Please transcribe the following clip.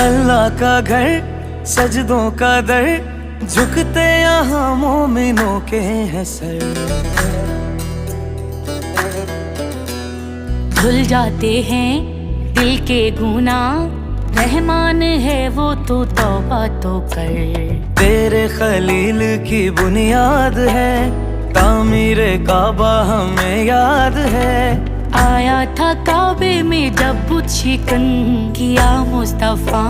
अल्लाह का घर, सजदों का दर, झुकते यहाँ मोमिनों के हैं सर। धुल जाते हैं दिल के गुनाह, रहमान है वो तो तौबा तो कर। तेरे खलील की बुनियाद है, तामीरे काबा हमें याद है। आया था काबे में जब बुत शिकन, किया मुस्तफा